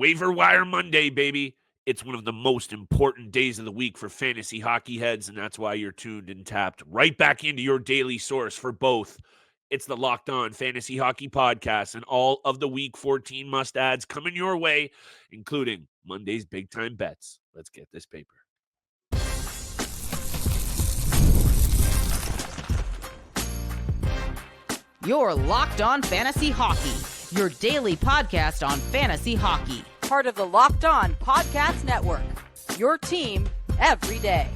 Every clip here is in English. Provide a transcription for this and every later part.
Waiver Wire Monday, baby. It's one of the most important days of the week for fantasy hockey heads, and that's why you're tuned and tapped right back into your daily source for both. It's the Locked On Fantasy Hockey Podcast and all of the Week 14 must-adds coming your way, including Monday's big-time bets. Let's get this paper. You're Locked On Fantasy Hockey, your daily podcast on fantasy hockey. Part of the Locked On Podcast Network, your team every day.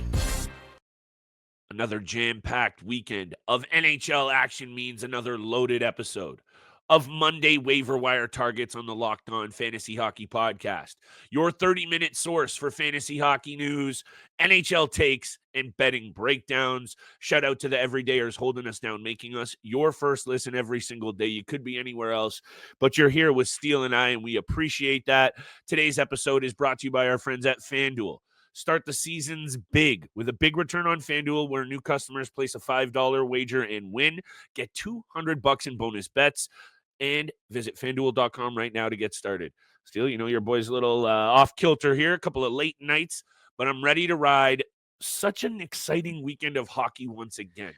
Another jam-packed weekend of NHL action means another loaded episode of Monday Waiver Wire targets on the Locked On Fantasy Hockey Podcast, your 30-minute source for fantasy hockey news, NHL takes, and betting breakdowns. Shout out to the everydayers holding us down, making us your first listen every single day. You could be anywhere else, but you're here with Steele and I, and we appreciate that. Today's episode is brought to you by our friends at FanDuel. Start the seasons big with a big return on FanDuel where new customers place a $5 wager and win. Get $200 in bonus bets and visit FanDuel.com right now to get started. Steele, you know your boy's a little off kilter here, a couple of late nights, but I'm ready to ride such an exciting weekend of hockey once again.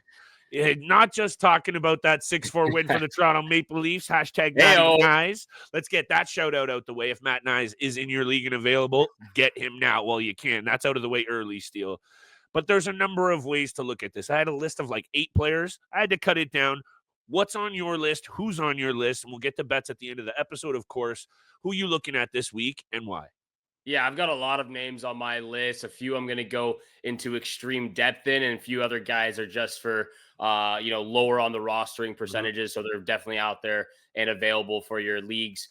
Not just talking about that 6-4 win for the Toronto Maple Leafs, hashtag Matt Nyes. Let's get that shout out the way. If Matt Nyes is in your league and available, get him now while you can. That's out of the way early, Steele. But there's a number of ways to look at this. I had a list of like 8 players. I had to cut it down. What's on your list? Who's on your list? And we'll get the bets at the end of the episode, of course. Who are you looking at this week and why? Yeah, I've got a lot of names on my list. A few I'm going to go into extreme depth in, and a few other guys are just for, lower on the rostering percentages. So they're definitely out there and available for your leagues.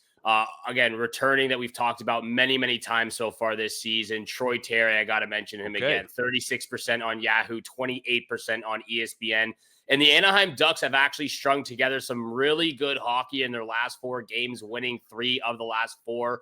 Again, returning that we've talked about many, many times so far this season. Troy Terry, I got to mention him again. 36% on Yahoo, 28% on ESPN. And the Anaheim Ducks have actually strung together some really good hockey in their last 4 games, winning 3 of the last 4.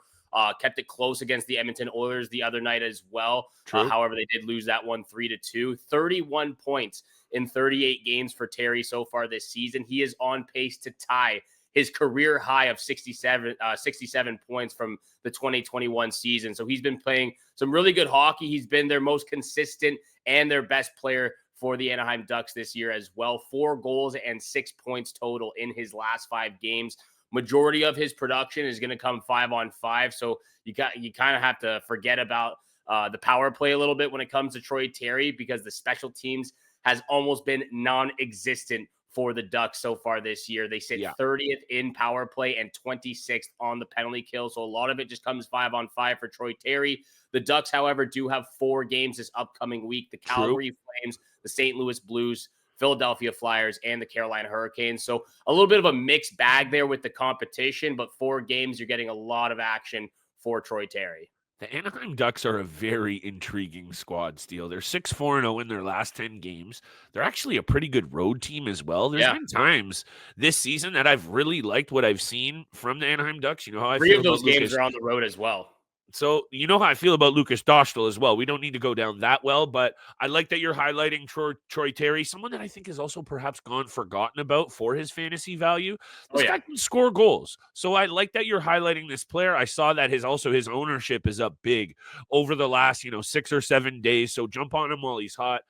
Kept it close against the Edmonton Oilers the other night as well. However, they did lose that one 3-2. 31 points in 38 games for Terry so far this season. He is on pace to tie his career high of 67 points from the 2021 season. So he's been playing some really good hockey. He's been their most consistent and their best player for the Anaheim Ducks this year as well. 4 goals and 6 points total in his last 5 games. Majority of his production is going to come 5-on-5. So you kind of have to forget about the power play a little bit when it comes to Troy Terry, because the special teams has almost been non-existent for the Ducks so far this year. They sit 30th in power play and 26th on the penalty kill. So a lot of it just comes 5-on-5 for Troy Terry. The Ducks, however, do have 4 games this upcoming week. The Calgary Flames, the St. Louis Blues, Philadelphia Flyers, and the Carolina Hurricanes. So a little bit of a mixed bag there with the competition, but 4 games, you're getting a lot of action for Troy Terry. The Anaheim Ducks are a very intriguing squad, Steele. They're 6-4-0 in their last 10 games. They're actually a pretty good road team as well. There's been times this season that I've really liked what I've seen from the Anaheim Ducks. You know how I 3 feel of those about games are on the road as well. So you know how I feel about Lucas Dostal as well. We don't need to go down that well, but I like that you're highlighting Troy Terry, someone that I think has also perhaps gone forgotten about for his fantasy value. This guy can score goals. So I like that you're highlighting this player. I saw that his ownership is up big over the last, 6 or 7 days. So jump on him while he's hot.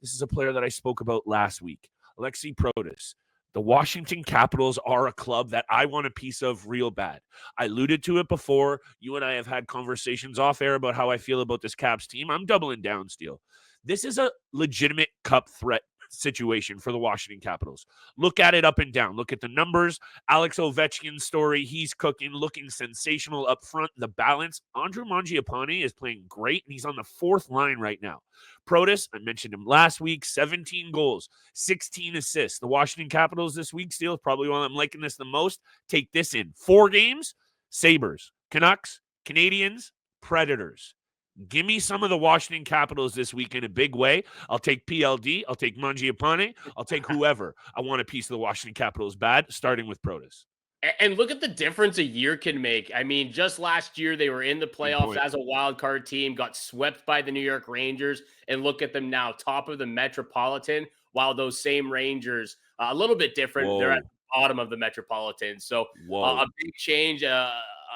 This is a player that I spoke about last week, Alex Protas. The Washington Capitals are a club that I want a piece of real bad. I alluded to it before. You and I have had conversations off air about how I feel about this Caps team. I'm doubling down, Steele. This is a legitimate cup threat situation for the Washington Capitals. Look at it up and down. Look at the numbers. Alex Ovechkin's story. He's cooking, looking sensational up front. The balance. Andrew Mangiapane is playing great, and he's on the 4th line right now. Protas, I mentioned him last week, 17 goals, 16 assists. The Washington Capitals this week, Steele, probably why I'm liking this the most. Take this in. 4 games, Sabres, Canucks, Canadians, Predators. Give me some of the Washington Capitals this week in a big way. I'll take PLD. I'll take Mangiapane. I'll take whoever. I want a piece of the Washington Capitals bad, starting with Protas. And look at the difference a year can make. I mean, just last year, they were in the playoffs as a wild card team, got swept by the New York Rangers, and look at them now, top of the Metropolitan, while those same Rangers, a little bit different, they're at the bottom of the Metropolitan. So a big change, a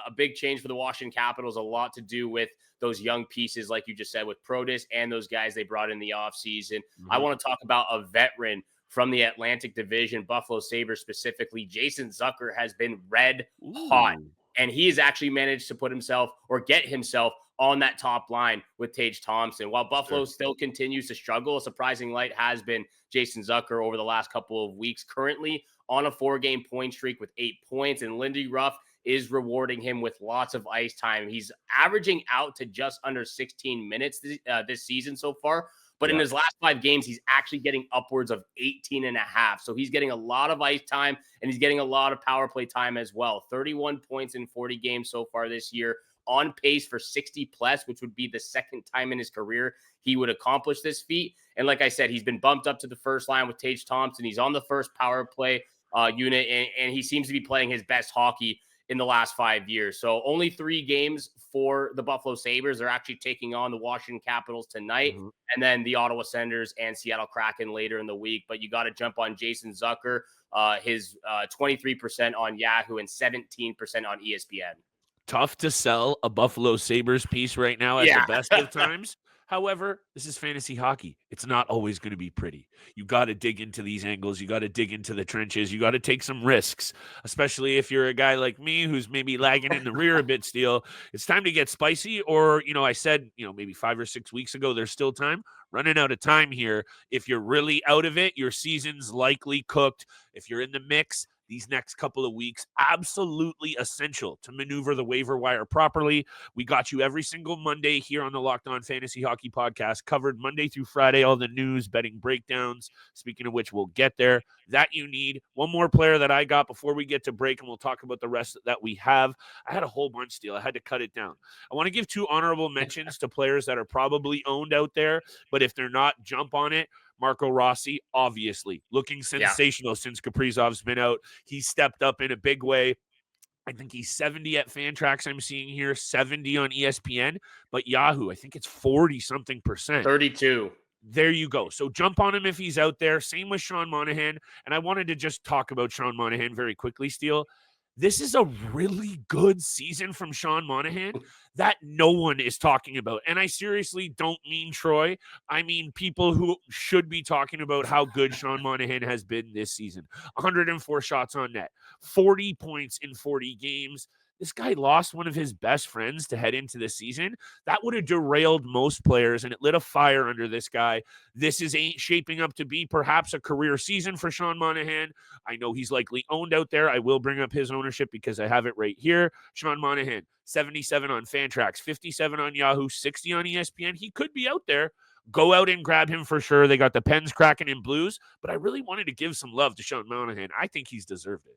a big change for the Washington Capitals, a lot to do with those young pieces, like you just said, with Protas and those guys they brought in the offseason. I want to talk about a veteran from the Atlantic Division, Buffalo Sabres specifically. Jason Zucker has been red hot, and he has actually managed to put himself or get himself on that top line with Tage Thompson. While Buffalo still continues to struggle, a surprising light has been Jason Zucker over the last couple of weeks, currently on a 4-game point streak with 8 points, and Lindy Ruff is rewarding him with lots of ice time. He's averaging out to just under 16 minutes this season so far, but in his last 5 games, he's actually getting upwards of 18 and a half. So he's getting a lot of ice time, and he's getting a lot of power play time as well. 31 points in 40 games so far this year, on pace for 60 plus, which would be the second time in his career he would accomplish this feat. And like I said, he's been bumped up to the first line with Tage Thompson. He's on the first power play unit, and he seems to be playing his best hockey in the last 5 years. So only 3 games for the Buffalo Sabres. They're actually taking on the Washington Capitals tonight, and then the Ottawa Senators and Seattle Kraken later in the week. But you got to jump on Jason Zucker, his 23% on Yahoo and 17% on ESPN. Tough to sell a Buffalo Sabres piece right now at the best of times. However, this is fantasy hockey. It's not always going to be pretty. You got to dig into these angles. You got to dig into the trenches. You got to take some risks, especially if you're a guy like me who's maybe lagging in the rear a bit still. It's time to get spicy. Or, I said, maybe 5 or 6 weeks ago, there's still time. Running out of time here. If you're really out of it, your season's likely cooked. If you're in the mix, these next couple of weeks, absolutely essential to maneuver the waiver wire properly. We got you every single Monday here on the Locked On Fantasy Hockey Podcast, covered Monday through Friday, all the news, betting breakdowns. Speaking of which, we'll get there. That you need. One more player that I got before we get to break, and we'll talk about the rest that we have. I had a whole bunch still. I had to cut it down. I want to give 2 honorable mentions to players that are probably owned out there, but if they're not, jump on it. Marco Rossi, obviously, looking sensational since Kaprizov's been out. He's stepped up in a big way. I think he's 70 at Fantrax, I'm seeing here, 70 on ESPN. But Yahoo, I think it's 40-something percent. 32. There you go. So jump on him if he's out there. Same with Sean Monahan. And I wanted to just talk about Sean Monahan very quickly, Steele. This is a really good season from Sean Monahan that no one is talking about. And I seriously don't mean Troy. I mean people who should be talking about how good Sean Monahan has been this season. 104 shots on net, 40 points in 40 games. This guy lost one of his best friends to head into the season. That would have derailed most players, and it lit a fire under this guy. This is shaping up to be perhaps a career season for Sean Monahan. I know he's likely owned out there. I will bring up his ownership because I have it right here. Sean Monahan, 77 on Fantrax, 57 on Yahoo, 60 on ESPN. He could be out there. Go out and grab him for sure. They got the Pens, Kraken, and Blues, but I really wanted to give some love to Sean Monahan. I think he's deserved it.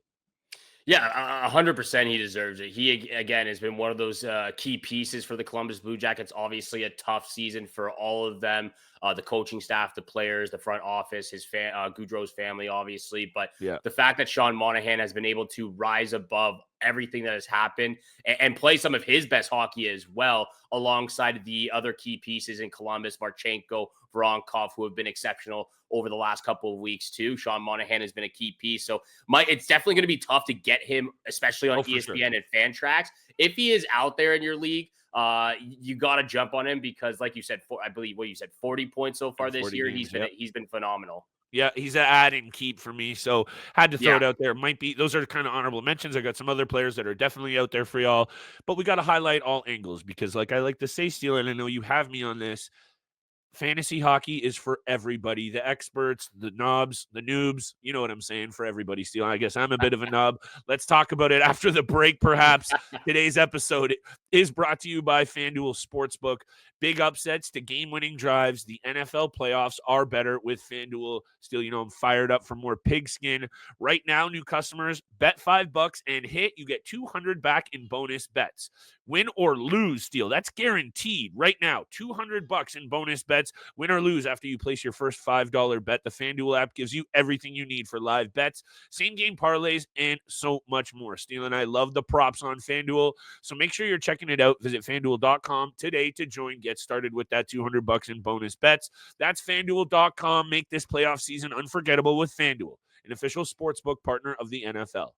Yeah, 100% he deserves it. He, again, has been one of those key pieces for the Columbus Blue Jackets. Obviously, a tough season for all of them, the coaching staff, the players, the front office, his Goudreau's family, obviously. But the fact that Sean Monahan has been able to rise above everything that has happened and play some of his best hockey as well, alongside the other key pieces in Columbus, Marchenko, Voronkov, who have been exceptional over the last couple of weeks too. Sean Monahan has been a key piece. So it's definitely going to be tough to get him, especially on ESPN and Fantrax. If he is out there in your league, you got to jump on him because, like you said, I believe what you said, 40 points so far this year. Games, he's been phenomenal. Yeah, he's an add and keep for me, so had to throw it out there. Might be those are kind of honorable mentions. I got some other players that are definitely out there for y'all, but we got to highlight all angles because, like I like to say, Steele, and I know you have me on this. Fantasy hockey is for everybody, the experts, the knobs, the noobs. You know what I'm saying, for everybody, Steele. I guess I'm a bit of a knob. Let's talk about it after the break, perhaps. Today's episode is brought to you by FanDuel Sportsbook. Big upsets to game-winning drives. The NFL playoffs are better with FanDuel. Steele, I'm fired up for more pigskin. Right now, new customers, bet $5 and hit. You get $200 back in bonus bets. Win or lose, Steele. That's guaranteed right now. $200 in bonus bets. Win or lose after you place your first $5 bet. The FanDuel app gives you everything you need for live bets, same game parlays, and so much more. Steele and I love the props on FanDuel, so make sure you're checking it out. Visit FanDuel.com today to join. Get started with that $200 in bonus bets. That's FanDuel.com. Make this playoff season unforgettable with FanDuel, an official sportsbook partner of the NFL.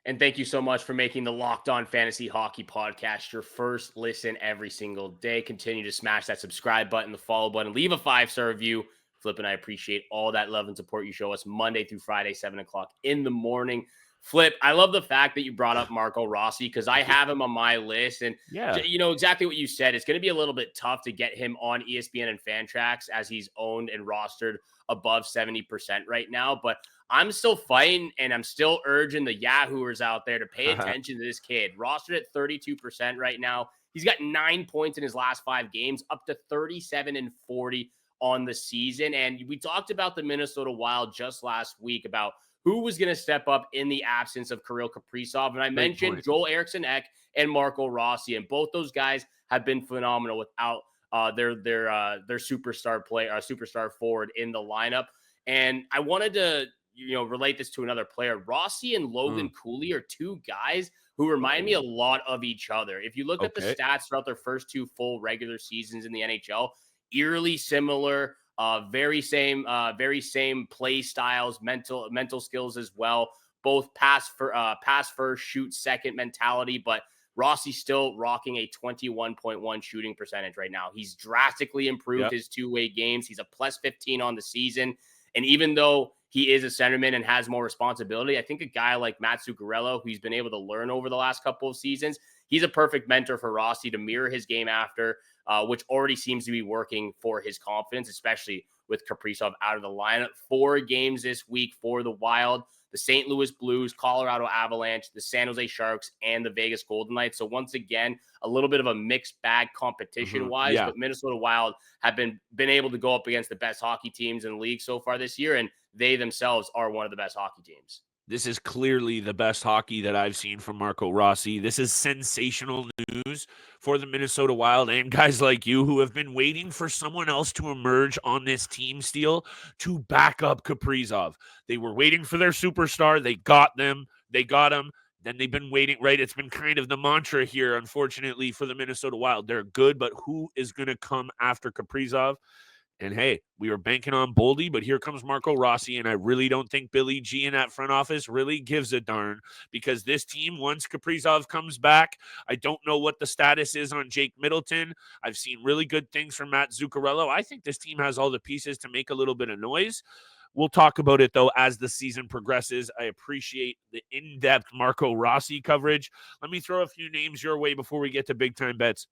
And thank you so much for making the Locked On Fantasy Hockey Podcast your first listen every single day. Continue to smash that subscribe button, the follow button, leave a 5-star review. Flip and I appreciate all that love and support you show us Monday through Friday, 7 o'clock in the morning. Flip, I love the fact that you brought up Marco Rossi because I have him on my list. And you know exactly what you said. It's going to be a little bit tough to get him on ESPN and Fantrax as he's owned and rostered above 70% right now. But I'm still fighting, and I'm still urging the Yahooers out there to pay attention to this kid. Rostered at 32% right now. He's got 9 points in his last 5 games, up to 37 and 40 on the season. And we talked about the Minnesota Wild just last week about who was going to step up in the absence of Kirill Kaprizov. And I mentioned Joel Eriksson-Ek and Marco Rossi, and both those guys have been phenomenal without their superstar forward in the lineup. And I wanted to relate this to another player. Rossi and Logan Cooley are two guys who remind me a lot of each other. If you look at the stats throughout their first 2 full regular seasons in the NHL, eerily similar, very same play styles, mental skills as well. Both pass first, shoot second mentality, but Rossi's still rocking a 21.1 shooting percentage right now. He's drastically improved his two-way games. He's a plus 15 on the season. And even though he is a centerman and has more responsibility, I think a guy like Matt Zuccarello, who he's been able to learn over the last couple of seasons, he's a perfect mentor for Rossi to mirror his game after, which already seems to be working for his confidence, especially with Kaprizov out of the lineup. 4 games this week for the Wild: the St. Louis Blues, Colorado Avalanche, the San Jose Sharks, and the Vegas Golden Knights. So once again, a little bit of a mixed bag competition-wise, but Minnesota Wild have been able to go up against the best hockey teams in the league so far this year, and they themselves are one of the best hockey teams. This is clearly the best hockey that I've seen from Marco Rossi. This is sensational news for the Minnesota Wild and guys like you who have been waiting for someone else to emerge on this team steal to back up Kaprizov. They were waiting for their superstar. They got them. They got him. Then they've been waiting, right? It's been kind of the mantra here, unfortunately, for the Minnesota Wild. They're good, but who is going to come after Kaprizov? And hey, we were banking on Boldy, but here comes Marco Rossi, and I really don't think Billy G in that front office really gives a darn, because this team, once Kaprizov comes back, I don't know what the status is on Jake Middleton. I've seen really good things from Matt Zuccarello. I think this team has all the pieces to make a little bit of noise. We'll talk about it, though, as the season progresses. I appreciate the in-depth Marco Rossi coverage. Let me throw a few names your way before we get to big-time bets.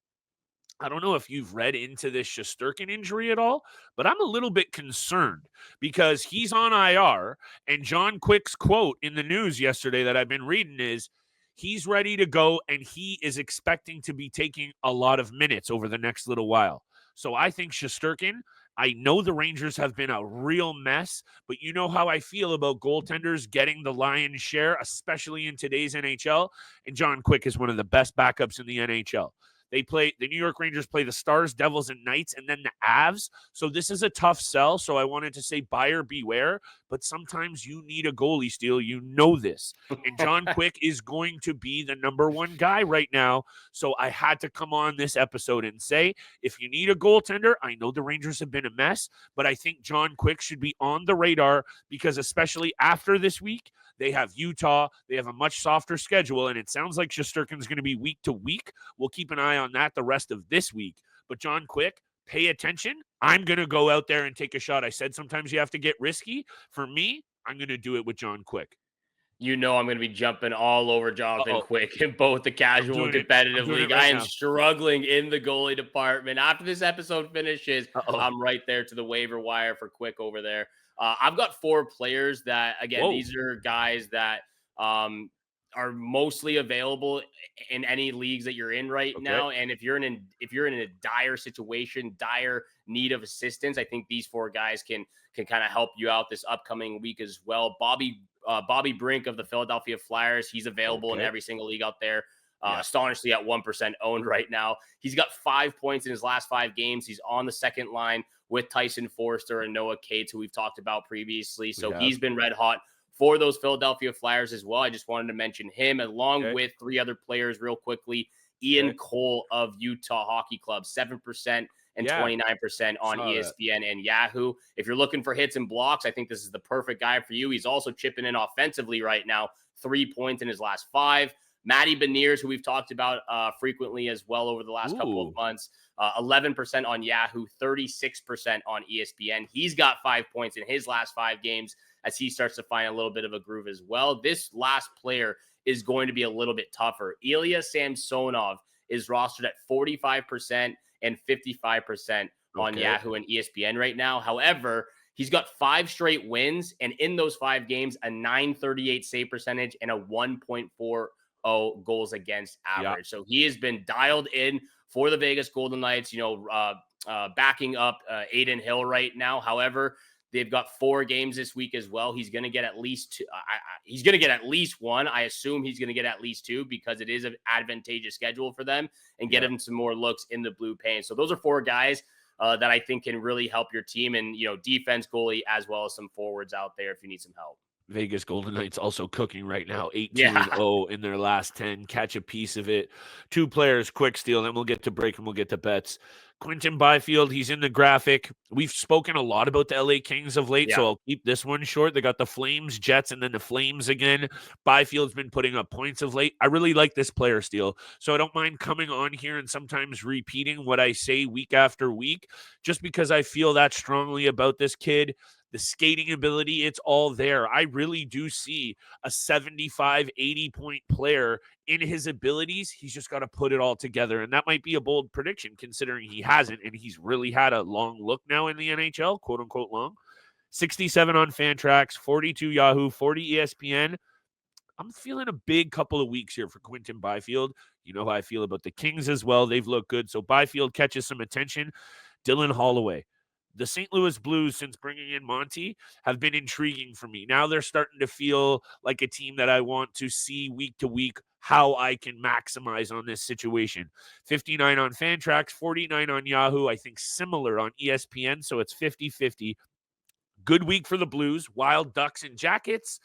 I don't know if you've read into this Shesterkin injury at all, but I'm a little bit concerned because he's on IR, and John Quick's quote in the news yesterday that I've been reading is he's ready to go, and he is expecting to be taking a lot of minutes over the next little while. So I think Shesterkin, I know the Rangers have been a real mess, but you know how I feel about goaltenders getting the lion's share, especially in today's NHL, and John Quick is one of the best backups in the NHL. The New York Rangers play the Stars, Devils, and Knights, and then the Avs. So this is a tough sell. So I wanted to say buyer beware, but sometimes you need a goalie steal. You know this. And John Quick is going to be the number 1 guy right now. So I had to come on this episode and say, if you need a goaltender, I know the Rangers have been a mess, but I think John Quick should be on the radar because especially after this week, they have Utah. They have a much softer schedule, and it sounds like Shesterkin's going to be week to week. We'll keep an eye on that the rest of this week. But John Quick, pay attention. I'm going to go out there and take a shot. I said sometimes you have to get risky. For me, I'm going to do it with John Quick. You know I'm going to be jumping all over Jonathan Quick in both the casual and competitive league. I am struggling in the goalie department. After this episode finishes, I'm right there to the waiver wire for Quick over there. I've got 4 players that, again, these are guys that are mostly available in any leagues that you're in right now. And if you're in a dire situation, dire need of assistance, I think these 4 guys can kind of help you out this upcoming week as well. Bobby Brink of the Philadelphia Flyers, he's available in every single league out there. Astonishingly at 1% owned right now. He's got 5 points in his last 5 games. He's on the second line with Tyson Forster and Noah Cates, who we've talked about previously. So he's been red hot for those Philadelphia Flyers as well. I just wanted to mention him along with 3 other players real quickly. Ian Cole of Utah Hockey Club, 7% and 29% on ESPN and Yahoo. If you're looking for hits and blocks, I think this is the perfect guy for you. He's also chipping in offensively right now, 3 points in his last 5. Matty Beniers, who we've talked about frequently as well over the last couple of months, 11% on Yahoo, 36% on ESPN. He's got 5 points in his last 5 games as he starts to find a little bit of a groove as well. This last player is going to be a little bit tougher. Ilya Samsonov is rostered at 45% and 55% on Yahoo and ESPN right now. However, he's got 5 straight wins, and in those 5 games, a .938 save percentage and a 1.40 goals against average. So he has been dialed in for the Vegas Golden Knights, backing up Aiden Hill right now. However, they've got 4 games this week as well. He's going to get at least 2. He's going to get at least 1. I assume he's going to get at least 2 because it is an advantageous schedule for them and get him some more looks in the blue paint. So those are 4 guys that I think can really help your team, and defense, goalie, as well as some forwards out there if you need some help. Vegas Golden Knights also cooking right now, 8-2-0 in their last 10. Catch a piece of it. 2 players, quick steal, then we'll get to break and we'll get to bets. Quinton Byfield, he's in the graphic. We've spoken a lot about the LA Kings of late, so I'll keep this one short. They got the Flames, Jets, and then the Flames again. Byfield's been putting up points of late. I really like this player steal, so I don't mind coming on here and sometimes repeating what I say week after week, just because I feel that strongly about this kid. The skating ability, it's all there. I really do see a 75, 80-point player in his abilities. He's just got to put it all together. And that might be a bold prediction considering he hasn't. And he's really had a long look now in the NHL, quote unquote long. 67 on Fantrax, 42 Yahoo, 40 ESPN. I'm feeling a big couple of weeks here for Quinton Byfield. You know how I feel about the Kings as well. They've looked good. So Byfield catches some attention. Dylan Holloway. The St. Louis Blues, since bringing in Monty, have been intriguing for me. Now they're starting to feel like a team that I want to see week to week how I can maximize on this situation. 59 on Fantrax, 49 on Yahoo. I think similar on ESPN, so it's 50-50. Good week for the Blues, Wild, Ducks, and Jackets.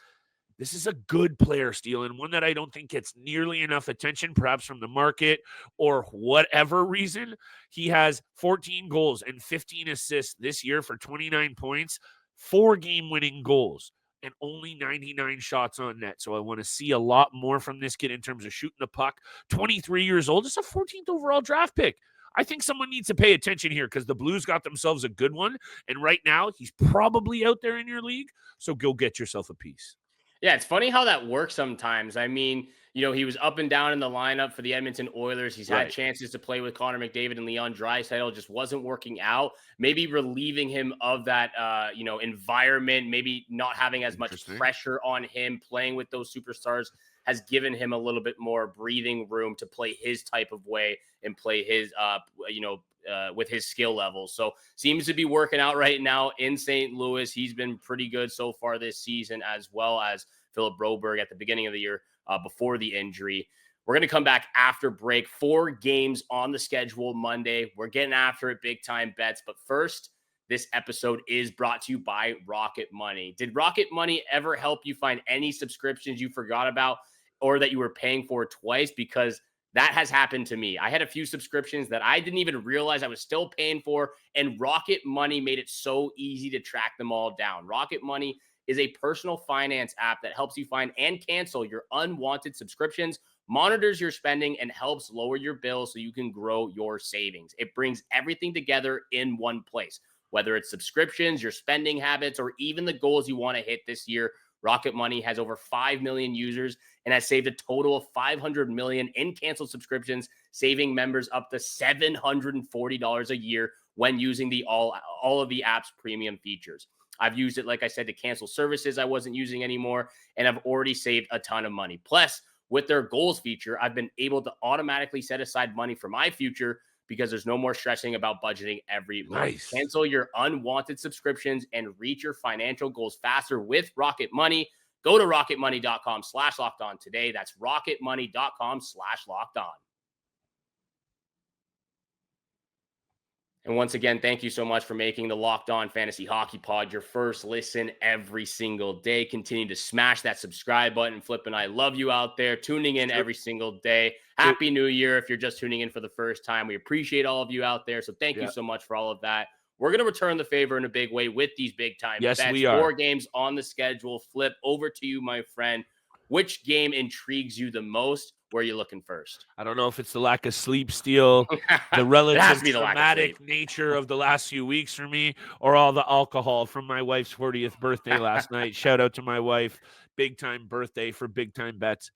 This is a good player steal and one that I don't think gets nearly enough attention, perhaps from the market or whatever reason. He has 14 goals and 15 assists this year for 29 points, 4 game-winning goals, and only 99 shots on net. So I want to see a lot more from this kid in terms of shooting the puck. 23 years old, it's a 14th overall draft pick. I think someone needs to pay attention here because the Blues got themselves a good one, and right now he's probably out there in your league, so go get yourself a piece. Yeah, it's funny how that works sometimes. I mean, he was up and down in the lineup for the Edmonton Oilers. He's had chances to play with Connor McDavid and Leon Draisaitl, just wasn't working out. Maybe relieving him of that, environment, maybe not having as much pressure on him playing with those superstars has given him a little bit more breathing room to play his type of way and play his, with his skill level. So seems to be working out right now in St. Louis. He's been pretty good so far this season, as well as Philip Broberg at the beginning of the year before the injury. We're going to come back after break. 4 games on the schedule Monday. We're getting after it, big time bets. But first, this episode is brought to you by Rocket Money. Did Rocket Money ever help you find any subscriptions you forgot about or that you were paying for twice? Because that has happened to me. I had a few subscriptions that I didn't even realize I was still paying for, and Rocket Money made it so easy to track them all down. Rocket Money is a personal finance app that helps you find and cancel your unwanted subscriptions, monitors your spending, and helps lower your bills so you can grow your savings. It brings everything together in one place, whether it's subscriptions, your spending habits, or even the goals you want to hit this year. Rocket Money has over 5 million users and has saved a total of $500 million in canceled subscriptions, saving members up to $740 a year when using all of the app's premium features. I've used it, like I said, to cancel services I wasn't using anymore, and I've already saved a ton of money. Plus, with their goals feature, I've been able to automatically set aside money for my future because there's no more stressing about budgeting every month. Cancel your unwanted subscriptions and reach your financial goals faster with Rocket Money. Go to rocketmoney.com/lockedon today. That's rocketmoney.com/lockedon. And once again, thank you so much for making the Locked On Fantasy Hockey Pod your first listen every single day. Continue to smash that subscribe button. Flip and I love you out there, tuning in every single day. Happy New Year if you're just tuning in for the first time. We appreciate all of you out there, so thank you so much for all of that. We're going to return the favor in a big way with these big-time bets. We are. 4 games on the schedule. Flip, over to you, my friend. Which game intrigues you the most? Where are you looking first? I don't know if it's the lack of sleep, Steele, the It has relative to be the lack of traumatic sleep. nature of the last few weeks for me, or all the alcohol from my wife's 40th birthday last night. Shout out to my wife. Big time birthday for big time bets.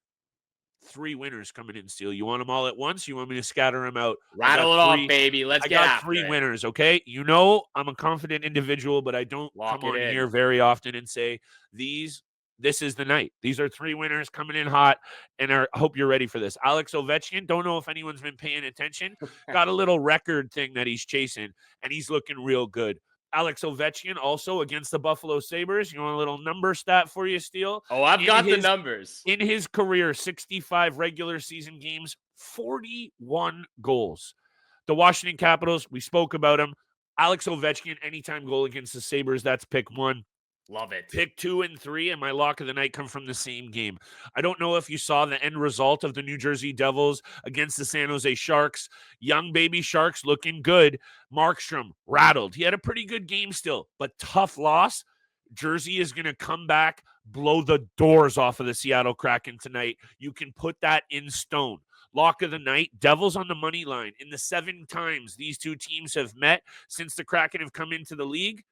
3 winners coming in, Steele. You want them all at once? You want me to scatter them out? Rattle it off, baby. Let's I get got after 3 it. winners, okay? You know I'm a confident individual, but I don't Lock come it on in. here very often and say this is the night. These are 3 winners coming in hot, and I hope you're ready for this. Alex Ovechkin, don't know if anyone's been paying attention, got a little record thing that he's chasing, and he's looking real good. Alex Ovechkin also against the Buffalo Sabres. You want a little number stat for you, Steele? Oh, I've got the numbers. In his career, 65 regular season games, 41 goals. The Washington Capitals, we spoke about him. Alex Ovechkin, anytime goal against the Sabres, that's pick 1. Love it. Pick 2 and 3, and my lock of the night come from the same game. I don't know if you saw the end result of the New Jersey Devils against the San Jose Sharks. Young baby Sharks looking good. Markstrom rattled. He had a pretty good game still, but tough loss. Jersey is going to come back, blow the doors off of the Seattle Kraken tonight. You can put that in stone. Lock of the night, Devils on the money line. In the 7 times these two teams have met since the Kraken have come into the league,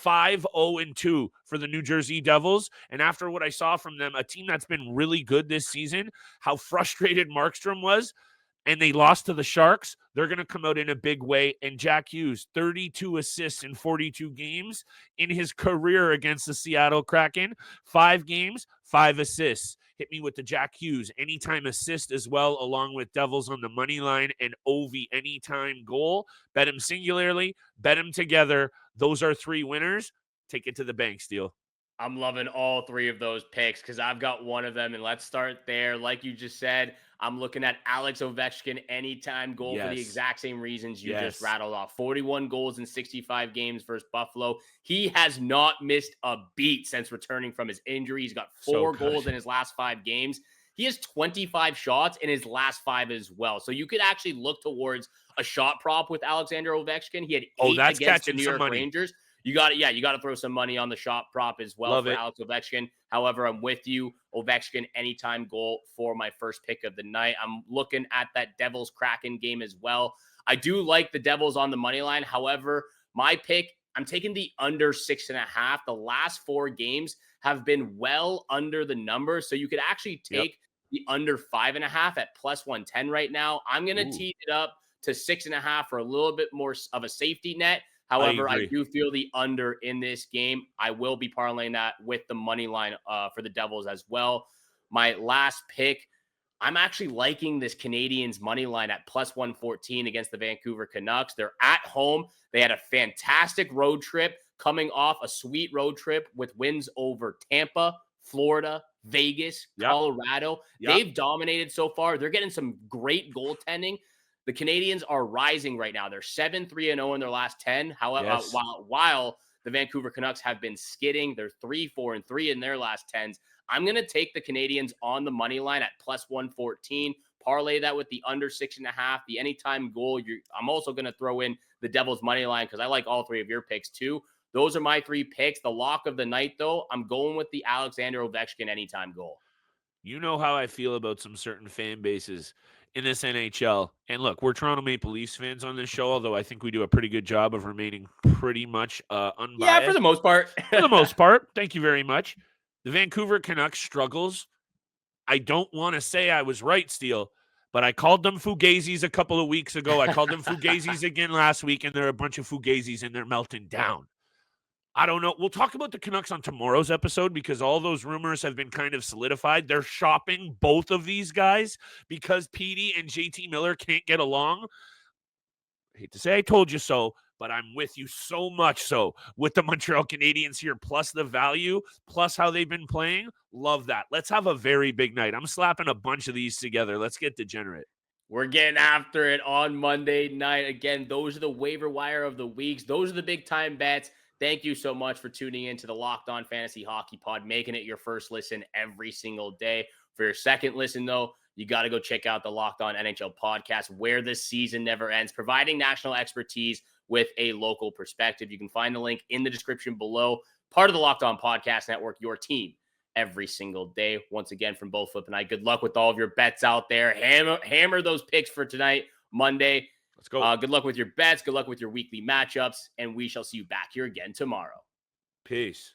5-0-2 for the New Jersey Devils. And after what I saw from them, a team that's been really good this season, how frustrated Markstrom was, and they lost to the Sharks, they're going to come out in a big way. And Jack Hughes, 32 assists in 42 games in his career against the Seattle Kraken. 5 games, 5 assists. Hit me with the Jack Hughes anytime assist as well, along with Devils on the money line and Ovi anytime goal. Bet him singularly, bet him together. Those are 3 winners. Take it to the bank, Steele. I'm loving all 3 of those picks because I've got one of them. And let's start there. Like you just said, I'm looking at Alex Ovechkin anytime goal for the exact same reasons you just rattled off. 41 goals in 65 games versus Buffalo. He has not missed a beat since returning from his injury. He's got 4 goals in his last 5 games. He has 25 shots in his last 5 as well. So you could actually look towards a shot prop with Alexander Ovechkin. He had 8 against the New York Rangers. You got to throw some money on the shot prop as well for Alex Ovechkin. However, I'm with you. Ovechkin, anytime goal for my first pick of the night. I'm looking at that Devils Kraken game as well. I do like the Devils on the money line. However, my pick, I'm taking the under 6.5. The last 4 games have been well under the number. So you could actually take the under 5.5 at plus 110 right now. I'm going to tee it up to 6.5 for a little bit more of a safety net. However, I do feel the under in this game. I will be parlaying that with the money line for the Devils as well. My last pick, I'm actually liking this Canadiens money line at plus 114 against the Vancouver Canucks. They're at home. They had a fantastic road trip, coming off a sweet road trip with wins over Tampa, Florida, Vegas, Colorado. They've dominated so far. They're getting some great goaltending. The Canadiens are rising right now. They're 7-3-0 in their last 10. However, while the Vancouver Canucks have been skidding, they're 3-4-3 in their last 10s. I'm going to take the Canadiens on the money line at plus 114. Parlay that with the under 6.5, the anytime goal. I'm also going to throw in the Devils money line because I like all 3 of your picks too. Those are my 3 picks. The lock of the night, though, I'm going with the Alexander Ovechkin anytime goal. You know how I feel about some certain fan bases in this NHL. And look, we're Toronto Maple Leafs fans on this show, although I think we do a pretty good job of remaining pretty much unbiased. Yeah, for the most part. For the most part. Thank you very much. The Vancouver Canucks struggles. I don't want to say I was right, Steele, but I called them Fugazis a couple of weeks ago. I called them Fugazis again last week, and they're a bunch of Fugazis, and they're melting down. I don't know. We'll talk about the Canucks on tomorrow's episode because all those rumors have been kind of solidified. They're shopping both of these guys because Petey and JT Miller can't get along. I hate to say I told you so, but I'm with you so much so with the Montreal Canadiens here, plus the value, plus how they've been playing. Love that. Let's have a very big night. I'm slapping a bunch of these together. Let's get degenerate. We're getting after it on Monday night. Again, those are the waiver wire of the weeks. Those are the big time bets. Thank you so much for tuning in to the Locked On Fantasy Hockey Pod, making it your first listen every single day. For your second listen, though, you got to go check out the Locked On NHL podcast, where the season never ends, providing national expertise with a local perspective. You can find the link in the description below. Part of the Locked On Podcast Network, your team every single day. Once again, from both Flip and I, good luck with all of your bets out there. Hammer those picks for tonight, Monday. Let's go. Good luck with your bets. Good luck with your weekly matchups. And we shall see you back here again tomorrow. Peace.